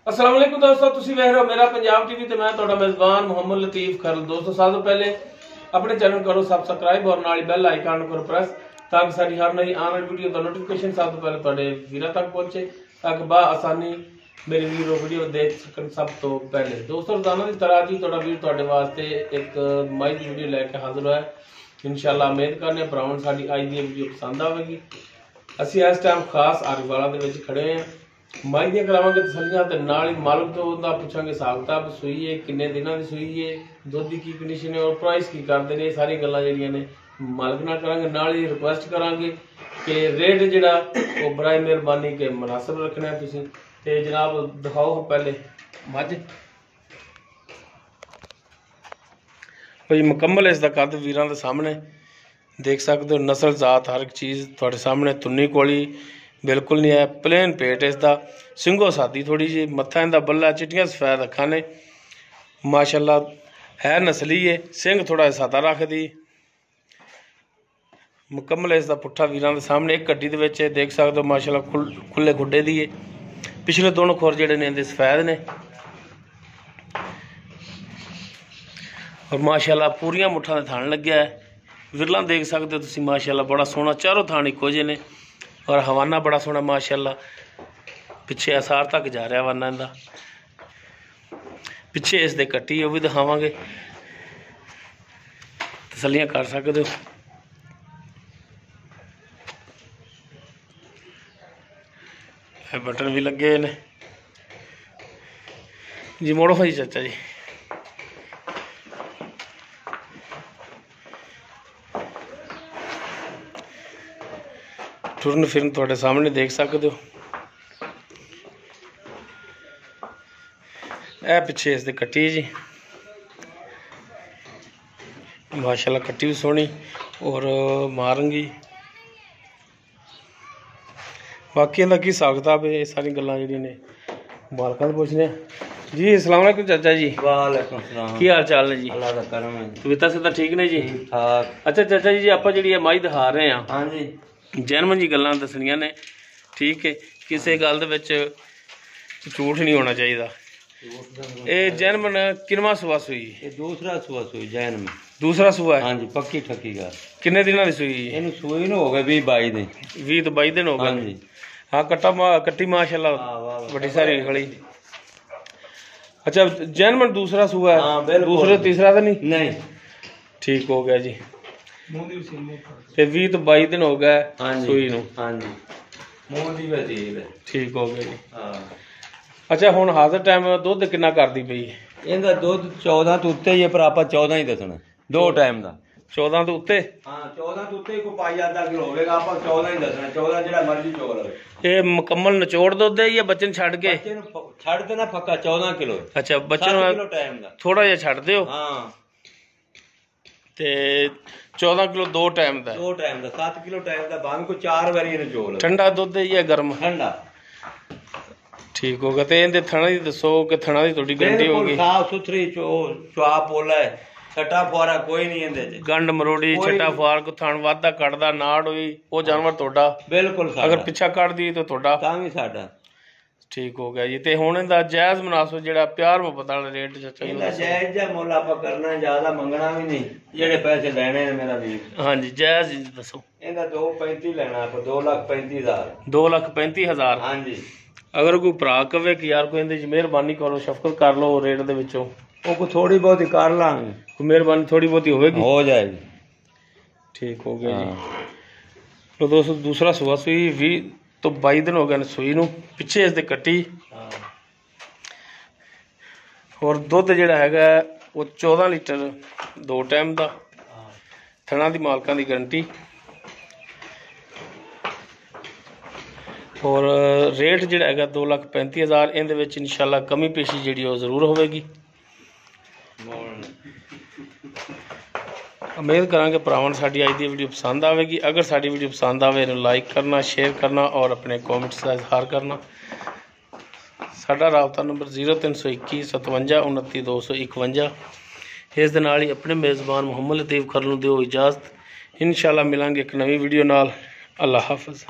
अस्सलाम वालेकुम दोस्तों, तुसी वेख रहे हो मेरा पंजाब टीवी ते मैं तुहाडा मेजबान मोहम्मद लतीफ खरल। दोस्तों सब तो पहले अपने चैनल करो सब्सक्राइब और नाल बेल आइकन करो प्रेस ताकि साडी हर नई आने वाली वीडियो का नोटिफिकेशन सब तो पहले तुहाडे वीरां तक पहुंचे ताकि बा आसानी मेरी वीडियो देख सकन सब तो पहले। दोस्तों रोजाना की तरह जी तुहाडा वीर तुहाडे वास्ते एक माई दी वीडियो लेके हाजिर होया। इंशाअल्लाह उम्मीद करने भरावां साडी अज दी वीडियो पसंद आवेगी। असीं इस टाइम खास आरीवाला दे विच खड़े हैं, माई दियां करावांगे तसल्लियां ते नाल ही मालक तो उहदा पुछांगे हिसाब किताब, सूई है किन्ने दिनां दी सूई है, दुध दी की कंडीशन है और प्राइस की करदे ने, सारी गल्लां जेहड़ियां ने मालक नाल करांगे। नाल ही रिक्वेस्ट करांगे कि रेट जिहड़ा वो बराए मेहरबानी के मुनासिब रखना है तुसीं। ते जनाब दिखाओ पहले मझ भाई मुकम्मल इसदा कद वीरां दे सामने देख सकते हो, नस्ल जात हर एक चीज़ थोड़े सामने, तुन्नी कोली बिल्कुल नहीं है, प्लेन पेट इसका, सिंगो सादी थोड़ी जी, मत्था इंदा बल्ला, चिट्टियां सफेद अखां ने, माशाल्लाह है नस्ली है, सिंह थोड़ा सादा रखदी। मुकम्मल इसका पुट्ठा वीरां दे सामने एक गड्डी दे विच देख सकते हो, माशाल्लाह खुले खुडे दी है। पिछले दोनों खुर जिहड़े ने सफेद ने और माशाल्लाह पूरियां मुठ्ठां दे थान लग्या है। विरला देख सकते हो तुसीं, माशाल्लाह बड़ा सोहना, चारों थान इक्को जे ने और हवाना बड़ा सोहना माशाल्लाह। पिछे आसार तक जा रहा हवाना इंदा, पिछे इस दे कट्टी वो भी दिखावांगे, तसल्लियां कर सकते हो। बटन भी लगे ने जी, मोड़ो भाई चाचा जी। टुरन फिरन थोड़े सामने देख सकते हो। ए पिछे इसके कट्टी जी, माशाल्लाह कट्टी भी सोहनी और मारंगी। बाकी इहदा की हिसाब किताब है, सारी गल्लां जिहड़ियां ने मालकां तो पुछने जी। अस्सलाम वालेकुम चाचा जी। वालेकुम सलाम। की हाल चाल ने जी? अल्लाह दा करम है। तबीयत सिद्धा ठीक ने जी? ठीक ठाक। अच्छा चाचा जी, आप जिहड़ी माई दिखा रहे हैं, हाँ जी, जैनवन जी गल्लां दसनियां ने, ठीक है, किसी गल दे विच झूठ नहीं होना चाहिए। ये जैनवन किनवा सुआ सूई? ये दूसरा सुआ सूई जैन में। दूसरा सुआ है? हाँ जी, पक्की ठकी गा। किन्ने दिनां दी सूई? इन्हू सूई नु हो गए 20-22 दिन। 20 तो 22 दिन हो गए। हाँ जी, हाँ कट्टी माशाल्लाह बड़ी सारी खड़ी। अच्छा जैनवन दूसरा सुआ है? हाँ बिल्कुल। दूसरा तीसरा तो नहीं? नहीं, ठीक हो गया जी। ते 20 तो 22 दिन हो गए सूई नु। हाँ जी, मुंह दी वजीर है। ठीक हो गया जी। हाँ। अच्छा हुण हाज़र टाइम दुध किन्ना करदी पई? इहदा दुध 14 तो उत्ते ही है, पर आपा 14 ही दसना, 2 टाइम दा। 14 तो उत्ते? हाँ 14 तो उत्ते ही को पाई आधा किलो होवेगा, आपा 14 ही दसना, 14 जेड़ा मर्जी चोल होवे। ये मुकम्मल निचोड़ दुध है या बच्चे छड़ के? बच्चे नु छड़ देना पक्का 14 किलो। अच्छा बच्चे 7 किलो टाइम दा थोड़ा जिहा छड़ दिओ। हाँ ते 14 किलो 2 टाइम दा? 2 टाइम दा 7 किलो टाइम दा, भाਵੇਂ को 4 बारी इन्हें चोल। ठंडा दुध है या गर्म? ठंडा। ठीक होगा। ते इहदे थणा दी दसो कि थणा दी थोड़ी गंडी होगी? साफ सुथरी चुआ पोला है, छटा फुआरा कोई नहीं इहदे च। गंड मरोड़ी छटा फुआर को थण वाधा कटदा नाड़ होई वो जानवर तोड़ा? बिल्कुल साडा। अगर पिछा कट दी तो तोड़ा? तां भी साडा। ठीक हो गया जी। ते हुण इहदा जायज मुनासिब जेड़ा प्यार मुहब्बत वाला रेट चाचा जी? इहदा जायज जा मुल आपा करना, ज्यादा मंगना भी नहीं, जेड़े पैसे लेने ने मेरा वीर। हाँ जी जायज जी दसो। इहदा 2.35 लेना आपा, 2,35,000। 2,35,000? हाँ जी। अगर कोई भरा कवे कि यार कोई इहदे च मेहरबानी करो, शफकत कर लो रेट दे विचों, वो को थोड़ी बहुत ही कर लांगे, कोई मेहरबानी थोड़ी बहुत होगी? हो जाएगी। ठीक हो गया जी। तो दोस्तों दूसरा सुबह सूई 20 तो 22 दिन हो गए सूई नूं, पिछे इसके कट्टी और दुध जिहड़ा हैगा वो 14 लीटर 2 टाइम दा, थणा दी मालकां दी गारंटी। और रेट जिहड़ा हैगा 2,35,000। इहदे विच इंशाअल्लाह कमी पेशी जिहड़ी वो जरूर होवेगी। उम्मीद करांगे भरावां नूं साडी अज दी वीडियो पसंद आवेगी। अगर साडी वीडियो पसंद आवे तो लाइक करना, शेयर करना और अपने कॉमेंट्स का इजहार करना। साडा राबता नंबर 0321 57 29 251। इस दे नाल ही अपने मेज़बान मोहम्मद लतीफ खरल नूं दिओ इजाज़त। इंशाअल्लाह मिलांगे एक नवी वीडियो नाल। अल्लाह हाफिज़।